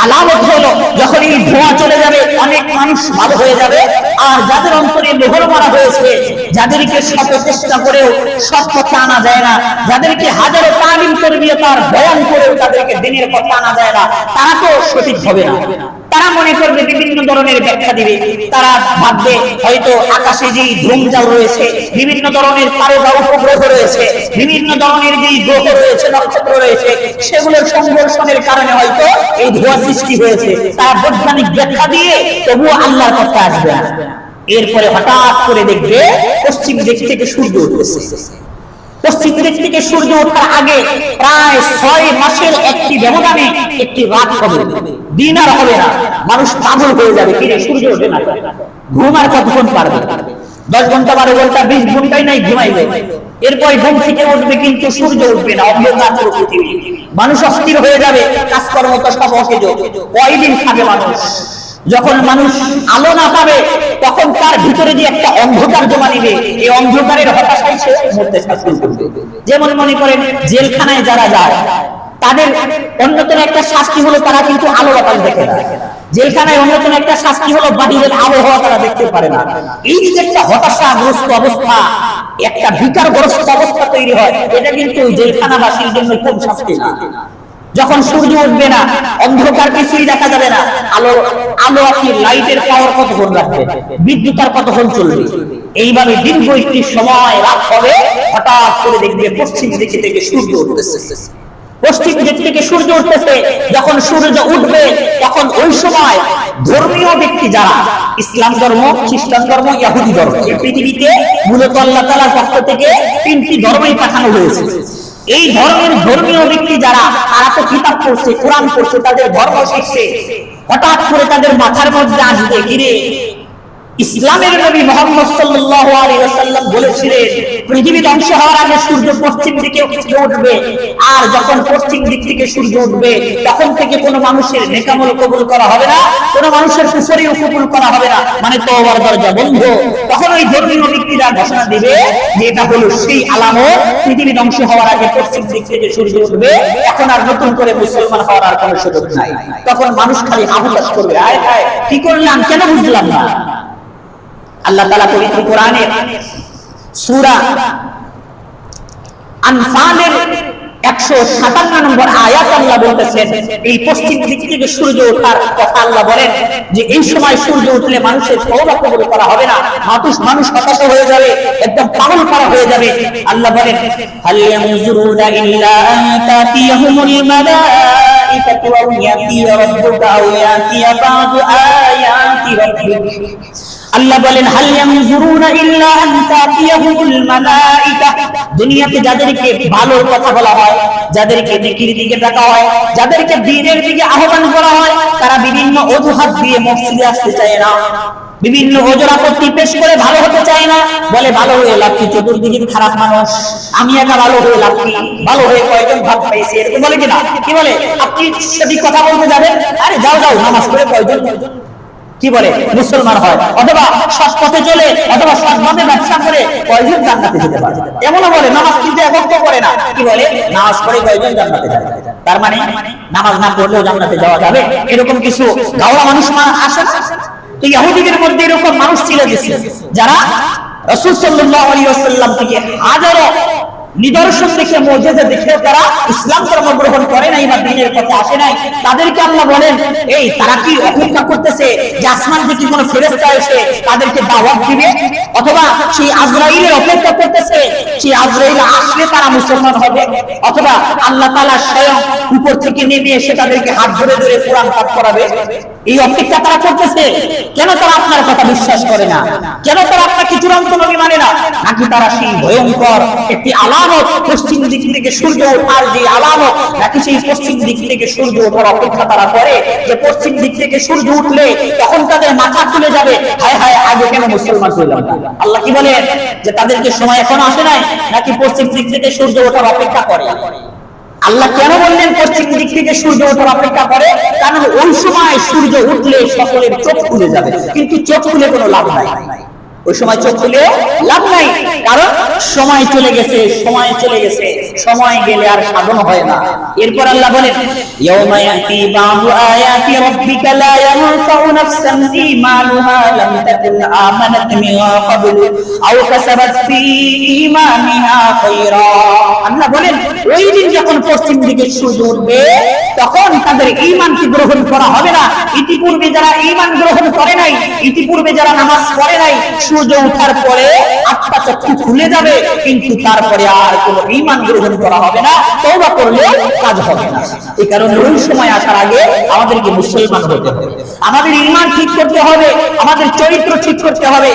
আলামত হলো যখন এই ধোঁয়া চলে যাবে অনেক মানুষ ভালো হয়ে যাবে, আর যাদের অন্তরে মোহর মারা হয়েছে, যাদেরকে শত চেষ্টা করেও সৎ পথে আনা যায় না, যাদেরকে হাজারো তালিম তার বয়ান করেও তাদেরকে দিনের পথে আনা যায় না, তারা তো সঠিক হবে না। তারা মনে করবে বিভিন্ন ধরনের ব্যাখ্যা দিবে, তারা ভাববে হয়তো আকাশে যেই ধূমজাল রয়েছে, বিভিন্ন ধরনের তারকা উপগ্রহ রয়েছে, বিভিন্ন ধরনের যেই গ্রহ রয়েছে, নক্ষত্র রয়েছে, সেগুলোর সংঘর্ষণের কারণে হয়তো এই ধোঁয়া সৃষ্টি হয়েছে। তারা বৈজ্ঞানিক ব্যাখ্যা দিয়ে তবুও আল্লাহর পথে আসবে না। এরপরে হঠাৎ করে দেখবে পশ্চিম দিক থেকে সূর্য উঠতেছে। পশ্চিম দিক থেকে সূর্য ওঠার আগে প্রায় 6 মাসের একটি ব্যবধানে একটি রাত হবে, দিন আর হবে না। মানুষ পাগল হয়ে যাবে, কিরে সূর্য ওঠে না, ঘুম আর কতক্ষণ পারবে? 10 ঘন্টা 12 ঘন্টা 20 ঘন্টাই নাই ঘুমাইবে, এরপর ঘুম থেকে উঠবে কিন্তু সূর্য উঠবে না, অন্ধকার পুরো পৃথিবী। মানুষ অস্থির হয়ে যাবে, কাজকর্ম তো সব অকেজ। কয়দিন খাবে মানুষ? যখন মানুষ আলো না পাবে তখন তার ভিতরে যে একটা অন্ধকার জমা নিবে, এই অন্ধকারের হতাশায় সে মরতে শাসন করবে। যেমন মনে করেন জেলখানায় যারা যায়, তাদের অন্যতম একটা শাস্তি হলো তারা কিন্তু আলো বাতাস দেখে না। জেলখানায় অন্যতম একটা শাস্তি হলো বাহিরের আবহাওয়া তারা দেখতে পারে না। এই যে একটা হতাশাগ্রস্ত অবস্থা, একটা বিকারগ্রস্ত অবস্থা তৈরি হয়, এটা কিন্তু জেলখানাবাসীর জন্য খুব শাস্তি না। যখন সূর্য উঠবে না, অন্ধকার কিছুই দেখা যাবে না, আলো আপনি লাইটের পাওয়ার কতক্ষণ রাখবে, বিদ্যুৎ আর কতক্ষণ চলবে, এইভাবে দীর্ঘ একটি সময় রাত হবে। হঠাৎ করে দেখবে পশ্চিম দিক থেকে সূর্য উঠতেছে। পশ্চিম দিক থেকে সূর্য উঠতেছে, যখন সূর্য উঠবে তখন ওই সময় ধর্মীয় ব্যক্তি যারা, ইসলাম ধর্ম, খ্রিস্টান ধর্ম, ইহুদি ধর্ম, এই পৃথিবীতে মূলত আল্লাহ তাআলার পক্ষ থেকে 3টি ধর্মই পাঠানো হয়েছে। এই ধর্মের ধর্মীয় ব্যক্তি যারা, তারা তো কিতাব পড়ছে, কোরআন পড়ছে, তাদের ধর্ম শিখছে। হঠাৎ করে তাদের মাথার মধ্যে আসবে, কিরে ইসলামের নবী মুহাম্মদ সাল্লাল্লাহু আলাইহি ওয়াসাল্লাম বলেছিলেন পৃথিবী ধ্বংস হওয়ার আগে সূর্য পশ্চিম দিকে উঠবে, আর যখন পশ্চিম দিক থেকে সূর্য উঠবে তখন থেকে কোনো মানুষের নেক আমল কবুল করা হবে না, কোনো মানুষের কুফরিও কবুল করা হবে না, মানে তওবার দরজা বন্ধ। তখন ওই ধর্মীয় ব্যক্তিরা ঘোষণা দিবে যে এটা হলো সেই আলামত, পৃথিবী ধ্বংস হওয়ার আগে পশ্চিম দিক থেকে সূর্য উঠবে, এখন আর নতুন করে মুসলমান হওয়ার আর কোনো সুযোগ নাই। তখন মানুষ খালি হাহুতাশ করবে, আয় হায় কি করলাম, কেন বুঝলাম না। আল্লাহ তাআলা পবিত্র কোরআনে সূরা আনফালের 157 নম্বর আয়াত আল্লাহ বলতেছেন, এই পশ্চিম দিক থেকে সূর্য ওঠার কথা আল্লাহ বলেন যে এই সময় সূর্য উঠলে মানুষের তওবা কবুল করা হবে না, মানুষ হতাশ হয়ে যাবে, একদম পাগল করা হয়ে যাবে। আল্লাহ বলেন হাল ইয়ানজুরুনা ইল্লা আন তাতিয়াহুমুল মালাইকাতু আও ইয়াতি রাব্বুকা আও ইয়াতি বা'দু আয়াতি রাব্বিক। আল্লাহ বলেন হাল ইয়ানজুরুনা ইল্লা আন তাতিয়াহুমুল মালাইকা। দুনিয়াতে যাদেরকে ভালোর কথা বলা হয়, যাদেরকে নেকির দিকে ডাকা হয়, যাদেরকে দ্বীনের দিকে আহ্বান করা হয়, তারা বিভিন্ন অজুহাত দিয়ে মসজিদে আসতে চায় না, বিভিন্ন ওজর আপত্তি পেশ করে ভালো হতে চায় না, বলে ভালো হয়ে লাভ কি, চতুর্দিকে খারাপ মানুষ, আমি একা ভালো হয়ে লাভ কি, ভালো হয়ে কয়জন ভাগ পাইছে, এরকম বলে কিনা? কি বলে? আপনি সঠিক কথা বলতে যাবেন, আরে যাও যাও নামাজ পড়ে কয়জন কি বলে মুসলমান হয়, অথবা সৎ পথে চলে, অথবা সৎভাবে ব্যবসা করে কয়জন জান্নাতে যেতে পারে, এমনও বলে নামাজ কিন্তু একত্র করে না, কি বলে নামাজ পড়ে কয়জন জান্নাতে যাবে। তার মানে নামাজ না পড়লেও জান্নাতে যাওয়া যাবে, এরকম কিছু গাওয়া মানুষ আসে না? তো ইহুদিদের মধ্যে এরকম মানুষ ছিল যারা রাসূল সাল্লাল্লাহু আলাইহি ওয়াসাল্লাম থেকে হাজারো নিদর্শন দেখে, মুজিজা দেখে তারা ইসলাম ধর্ম গ্রহণ করে নাই বা দ্বীনের পথে আসে নাই। তাদেরকে আল্লাহ বলেন এই তারা কি অপেক্ষা করতেছে যে আসমান থেকে কোনো ফেরেশতা এসে তাদেরকে দাওয়াত দিবে, অথবা সেই আজরাইলের অপেক্ষা করতেছে সেই আজরাইল আসলে তারা মুসলমান হবে, অথবা আল্লাহ তাআলা স্বয়ং উপর থেকে নেমে এসে তাদেরকে হাত ধরে ধরে কোরআন পাঠ করাবে? এই অপেক্ষা তারা করতেছে। কেন তারা আপনার কথা বিশ্বাস করে না? কেন তারা আপনাকে চূড়ান্ত নবী মানে না? নাকি তারা সেই ভয়ঙ্কর একটি আলামত পশ্চিম দিক থেকে সূর্য ওঠার যে আলামত, নাকি সেই পশ্চিম দিক থেকে সূর্য ওঠার অপেক্ষা তারা করে যে পশ্চিম দিক থেকে সূর্য উঠলে তখন তাদের মাথা তুলে যাবে, হায় হায় আগে কেন মুসলমান হইলাম না? আল্লাহ কি বলেন যে তাদেরকে সময় এখনো আসে নাই, নাকি পশ্চিম দিক থেকে সূর্য ওঠার অপেক্ষা করে? আল্লাহ কেন বললেন পশ্চিম দিক থেকে সূর্য ওঠার অপেক্ষা করে? কারণ ওই সময় সূর্য উঠলে সকলের চোখ খুলে যাবে, কিন্তু চোখ খুলে কোনো লাভ নাই। ওই সময় চোখ খুলে লাভ নাই, কারণ সময় চলে গেছে, সময় চলে গেছে, সময় গেলে আর সাধন হয় না। এরপর আল্লাহ বলেন ইয়াউমা ইয়াতি বা'দু আয়াতি রাব্বিকা লা ইয়ানফা'ু নাফসান ঈমানুহা লাম তাকুন আমানাত মিন ক্বাবলু আও কাসাবাত ফী ঈমানিহা খায়রা। আল্লাহ বলেন ওই দিন যখন পশ্চিম দিকে সূর্য উঠবে তখন তাদের ঈমানকে গ্রহণ করা হবে না। ইতিপূর্বে যারা ঈমান গ্রহণ করে নাই, ইতিপূর্বে যারা নামাজ পড়ে নাই, সূর্য ওঠার পরে আটটা চক্ষু খুলে যাবে, কিন্তু তারপরে আর কোনো ঈমান গ্রহণ করা হবে না, তওবা করলেও কাজ হবে না। এই কারণে ওই সময় আসার আগে আমাদেরকে মুসলমান হতে হবে, আমাদের ঈমান ঠিক করতে হবে, আমাদের চরিত্র ঠিক করতে হবে।